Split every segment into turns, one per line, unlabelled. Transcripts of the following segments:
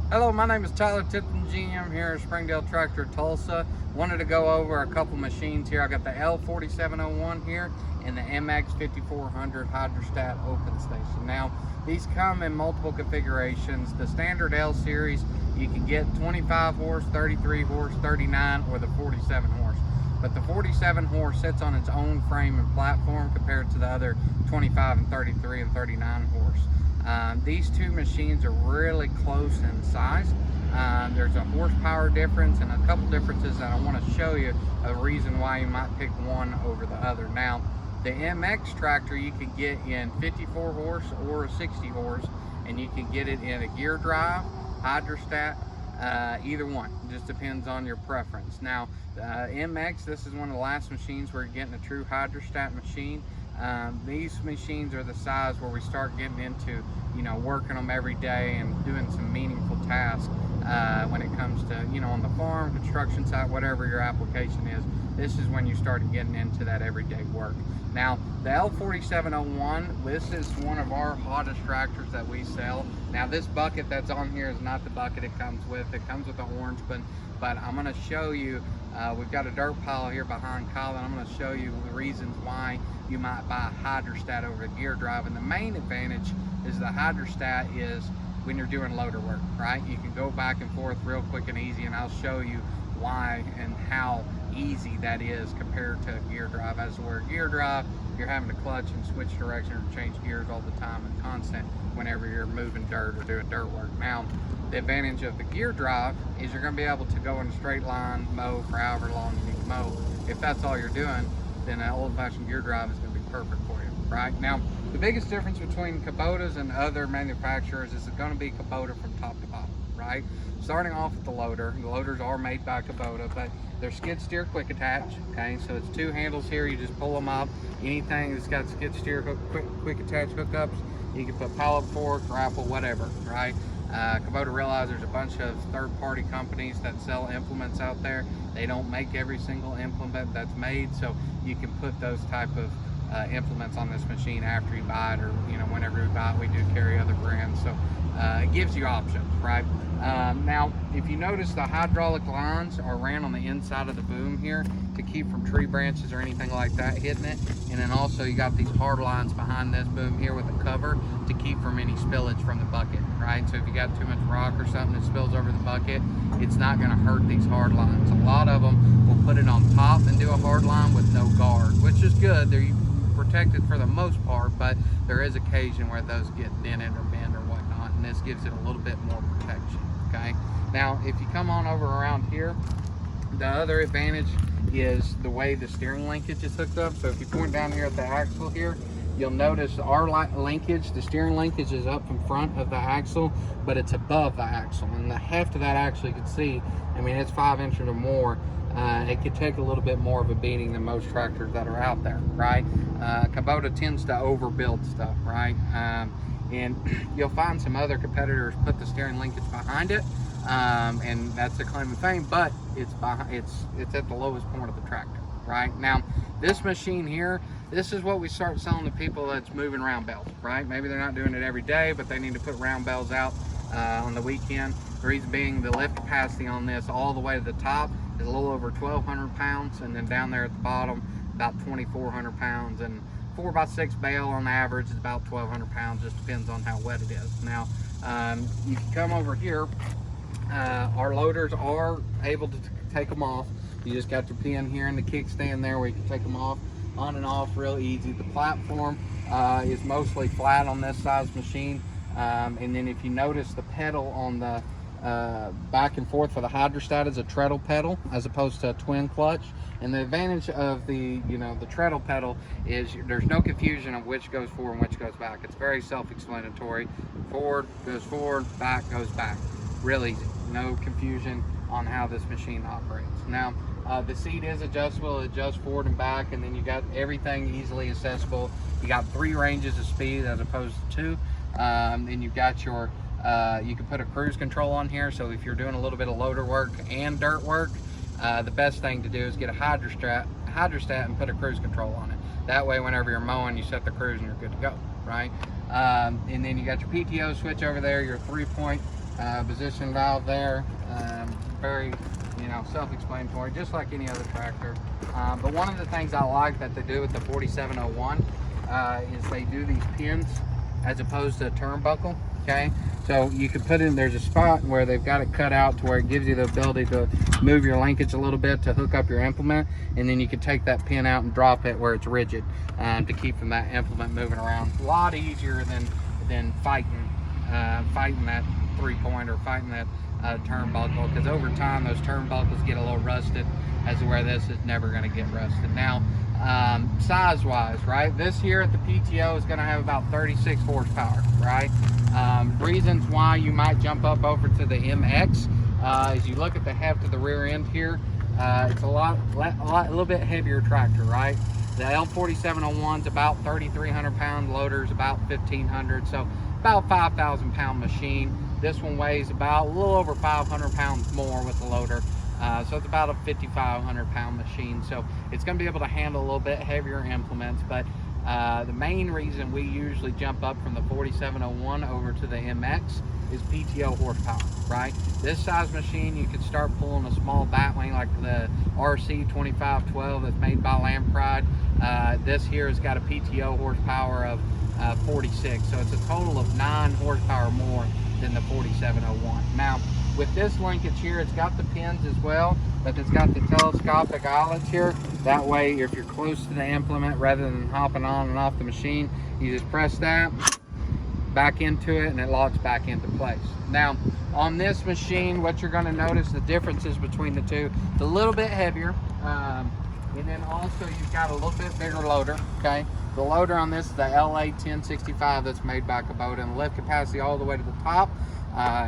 Hello, my name is Tyler Tipton, GM here at Springdale Tractor, Tulsa. Wanted to go over a couple machines here. I got the L4701 here and the MX5400 hydrostat open station. Now, these come in multiple configurations. The standard L series, you can get 25 horse, 33 horse, 39, or the 47 horse. But the 47 horse sits on its own frame and platform compared to the other 25 and 33 and 39 horse. These two machines are really close in size. There's a horsepower difference and a couple differences that I want to show you, a reason why you might pick one over the other. Now, the MX tractor you can get in 54 horse or a 60 horse, and you can get it in a gear drive, hydrostat, either one. It just depends on your preference. Now, MX, this is one of the last machines where you're getting a true hydrostat machine. These machines are the size where we start getting into, working them every day and doing some meaningful tasks when it comes to, on the farm, construction site, whatever your application is. This is when you start getting into that everyday work. Now, the L4701, this is one of our hottest tractors that we sell. Now, this bucket that's on here is not the bucket it comes with. It comes with the orange, but I'm going to show you, we've got a dirt pile here behind Kyle, and I'm going to show you the reasons why you might buy a hydrostat over a gear drive. And the main advantage is the hydrostat is when you're doing loader work, right? You can go back and forth real quick and easy, and I'll show you why and how easy that is compared to a gear drive. As where a gear drive, you're having to clutch and switch direction or change gears all the time and constant whenever you're moving dirt or doing dirt work. Now, the advantage of the gear drive is you're going to be able to go in a straight line, mow for however long you need to mow. If that's all you're doing, then an old-fashioned gear drive is going to be perfect for you, right? Now, the biggest difference between Kubotas and other manufacturers is it's going to be Kubota from top to bottom, right? Starting off with the loader. The loaders are made by Kubota, but they're skid steer quick attach, okay? So it's two handles here, you just pull them up. Anything that's got skid steer quick attach hookups, you can put pallet fork, grapple, whatever, right? Kubota realized there's a bunch of third-party companies that sell implements out there. They don't make every single implement that's made, so you can put those type of implements on this machine after you buy it, or whenever you buy it. We do carry other brands, so it gives you options, right? Now, if you notice, the hydraulic lines are ran on the inside of the boom here to keep from tree branches or anything like that hitting it. And then also you got these hard lines behind this boom here with a cover to keep from any spillage from the bucket, right? So if you got too much rock or something that spills over the bucket, it's not going to hurt these hard lines. A lot of them will put it on top and do a hard line with no guard, which is good. They're protected for the most part, but there is occasion where those get dented or bent or whatnot, and this gives it a little bit more protection. Okay, now if you come on over around here, the other advantage is the way the steering linkage is hooked up. So if you point down here at the axle here, you'll notice our linkage, the steering linkage is up in front of the axle, but it's above the axle, and the heft of that axle, you can see, I mean, it's 5 inches or more. It could take a little bit more of a beating than most tractors that are out there, right? Kubota tends to overbuild stuff, right? And you'll find some other competitors put the steering linkage behind it, and that's a claim of fame, but it's at the lowest point of the tractor, right? Now, this machine here, this is what we start selling to people that's moving round bales, right? Maybe they're not doing it every day, but they need to put round bales out on the weekend. The reason being, the lift capacity on this all the way to the top is a little over 1,200 pounds, and then down there at the bottom, about 2,400 pounds, and 4x6 bale on average is about 1,200 pounds, just depends on how wet it is. Now, you can come over here. Our loaders are able to take them off. You just got your pin here in the kickstand there where you can take them off, on and off real easy. The platform is mostly flat on this size machine. And then if you notice, the pedal on the back and forth for the hydrostat is a treadle pedal as opposed to a twin clutch. And the advantage of the the treadle pedal is there's no confusion of which goes forward and which goes back. It's very self-explanatory. Forward goes forward, back goes back. Real easy. No confusion on how this machine operates. Now, the seat is adjustable. It adjusts forward and back, and then you got everything easily accessible. You got 3 ranges of speed as opposed to 2. And you've got your you can put a cruise control on here, so if you're doing a little bit of loader work and dirt work, the best thing to do is get a hydrostat and put a cruise control on it. That way, whenever you're mowing, you set the cruise and you're good to go, right? And then you got your PTO switch over there, your 3-point position valve there. Very, you know, self-explanatory, just like any other tractor. But one of the things I like that they do with the 4701 is they do these pins as opposed to a turnbuckle. Okay, so you can put in, there's a spot where they've got it cut out to where it gives you the ability to move your linkage a little bit to hook up your implement, and then you can take that pin out and drop it where it's rigid to keep from that implement moving around. A lot easier than fighting that 3-point or fighting that turnbuckle, because over time those turnbuckles get a little rusted, as to where this is never going to get rusted. Now, size wise, right, this here at the PTO is going to have about 36 horsepower, right? Reasons why you might jump up over to the MX is you look at the heft of the rear end here. It's a little bit heavier tractor, right? The L4701 is about 3,300 pound, loader's about 1,500, so about 5,000 pound machine. This one weighs about a little over 500 pounds more with the loader. So it's about a 5,500 pound machine. So it's going to be able to handle a little bit heavier implements, but the main reason we usually jump up from the 4701 over to the MX is PTO horsepower, right? This size machine, you could start pulling a small batwing like the RC2512 that's made by Lampride. This here has got a PTO horsepower of 46, so it's a total of 9 horsepower more than the 4701. Now, with this linkage here, it's got the pins as well, but it's got the telescopic eyelets here. That way, if you're close to the implement, rather than hopping on and off the machine, you just press that, back into it, and it locks back into place. Now, on this machine, what you're gonna notice, the differences between the two, it's a little bit heavier, and then also you've got a little bit bigger loader, okay? The loader on this is the LA1065 that's made by Kubota, and the lift capacity all the way to the top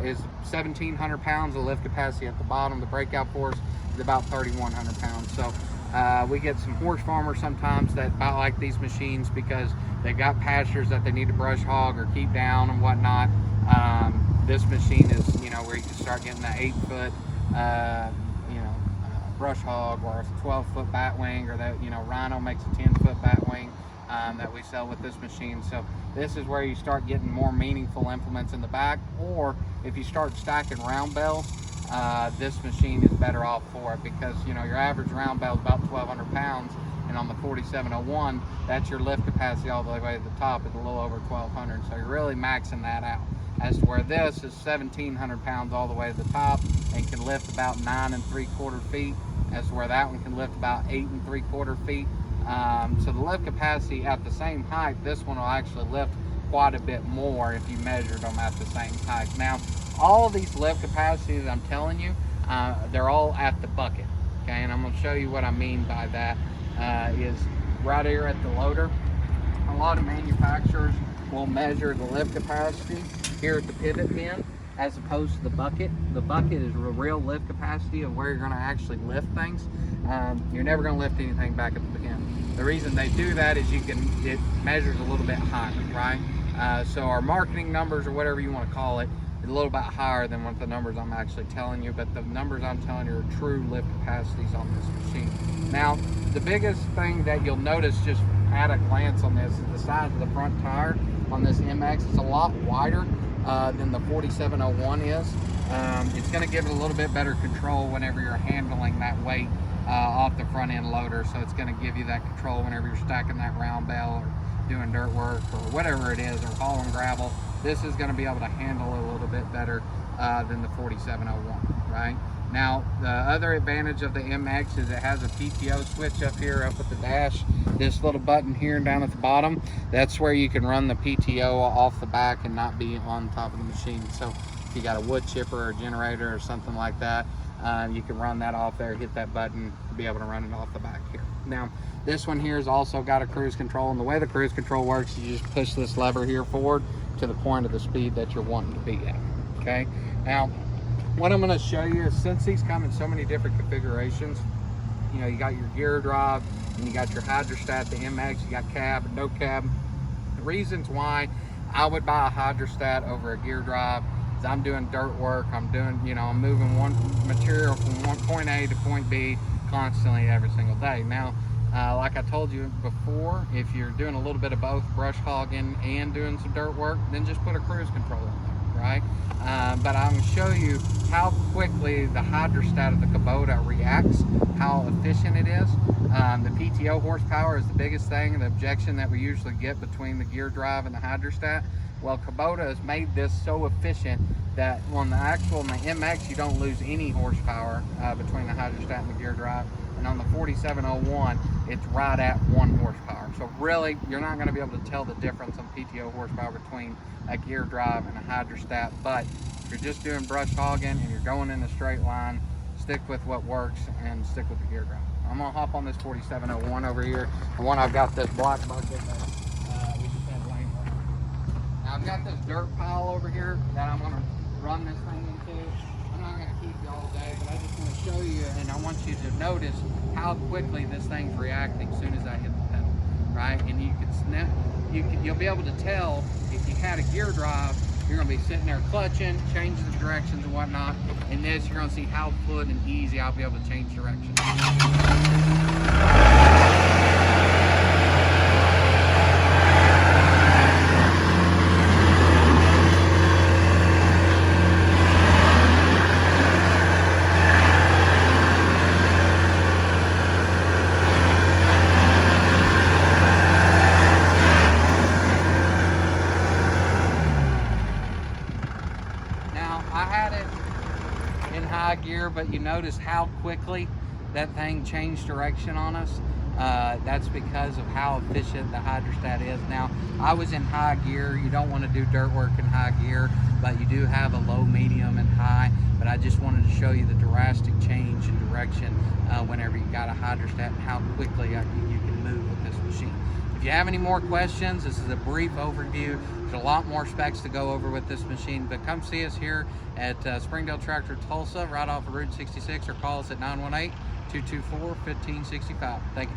is 1,700 pounds. The lift capacity at the bottom, the breakout force, is about 3,100 pounds. So we get some horse farmers sometimes that about like these machines because they've got pastures that they need to brush hog or keep down and whatnot. This machine is, you know, where you can start getting the 8-foot, brush hog, or a 12-foot batwing, or that, you know, Rhino makes a 10-foot batwing that we sell with this machine. So this is where you start getting more meaningful implements in the back, or if you start stacking round bells, this machine is better off for it, because, you know, your average round bell is about 1,200 pounds, and on the 4701, that's your lift capacity all the way to the top is a little over 1,200, so you're really maxing that out. As to where this is 1,700 pounds all the way to the top and can lift about 9 3/4 feet, as to where that one can lift about 8 3/4 feet. So the lift capacity at the same height, this one will actually lift quite a bit more if you measured them at the same height. Now, all of these lift capacities I'm telling you, they're all at the bucket, okay? And I'm going to show you what I mean by that. Is right here at the loader, a lot of manufacturers will measure the lift capacity here at the pivot pin as opposed to the bucket. The bucket is a real lift capacity of where you're going to actually lift things. You're never going to lift anything back at the pin. The reason they do that is it measures a little bit higher, right? So our marketing numbers, or whatever you want to call it, is a little bit higher than what the numbers I'm actually telling you, but the numbers I'm telling you are true lift capacities on this machine. Now, the biggest thing that you'll notice just at a glance on this is the size of the front tire on this MX. It's a lot wider than the 4701 is. It's going to give it a little bit better control whenever you're handling that weight off the front end loader. So it's going to give you that control whenever you're stacking that round bell or doing dirt work or whatever it is, or hauling gravel. This is going to be able to handle it a little bit better than the 4701, right? Now, the other advantage of the MX is it has a PTO switch up here, up at the dash. This little button here down at the bottom, that's where you can run the PTO off the back and not be on top of the machine. So if you got a wood chipper or a generator or something like that, you can run that off there, hit that button to be able to run it off the back here. Now, this one here has also got a cruise control, and the way the cruise control works is you just push this lever here forward to the point of the speed that you're wanting to be at, okay? Now, what I'm going to show you is, since these come in so many different configurations, you know, you got your gear drive, and you got your hydrostat, the MX, you got cab and no cab. The reasons why I would buy a hydrostat over a gear drive is I'm doing dirt work, I'm doing, you know, I'm moving one material from one point A to point B constantly every single day. Now, like I told you before, if you're doing a little bit of both, brush hogging and doing some dirt work, then just put a cruise control in there, right? But I'm going to show you how quickly the hydrostat of the Kubota reacts, how efficient it is. The Pto horsepower is the biggest thing, the objection that we usually get between the gear drive and the hydrostat. Well, Kubota has made this so efficient that on the MX, you don't lose any horsepower between the hydrostat and the gear drive. And on the 4701, it's right at 1 horsepower. So really, you're not going to be able to tell the difference on Pto horsepower between a gear drive and a hydrostat. But if you're just doing brush hogging and you're going in a straight line, stick with what works and stick with the gear drive. I'm going to hop on this 4701 over here. The one I've got this black bucket that we just had laying around. Now I've got this dirt pile over here that I'm going to run this thing into. I'm not going to keep you all day, but I just want to show you, and I want you to notice how quickly this thing's reacting as soon as I hit the pedal, right? And you'll be able to tell if you had a gear drive, you're going to be sitting there clutching, changing the directions and whatnot. In this, you're going to see how fluid and easy I'll be able to change direction. I had it in high gear, but you notice how quickly that thing changed direction on us. That's because of how efficient the hydrostat is. Now, I was in high gear. You don't want to do dirt work in high gear, but you do have a low, medium, and high. But I just wanted to show you the drastic change in direction whenever you got a hydrostat and how quickly you can move with this machine. If you have any more questions, this is a brief overview. There's a lot more specs to go over with this machine, but come see us here at Springdale Tractor Tulsa, right off of Route 66, or call us at 918-224-1565. Thank you.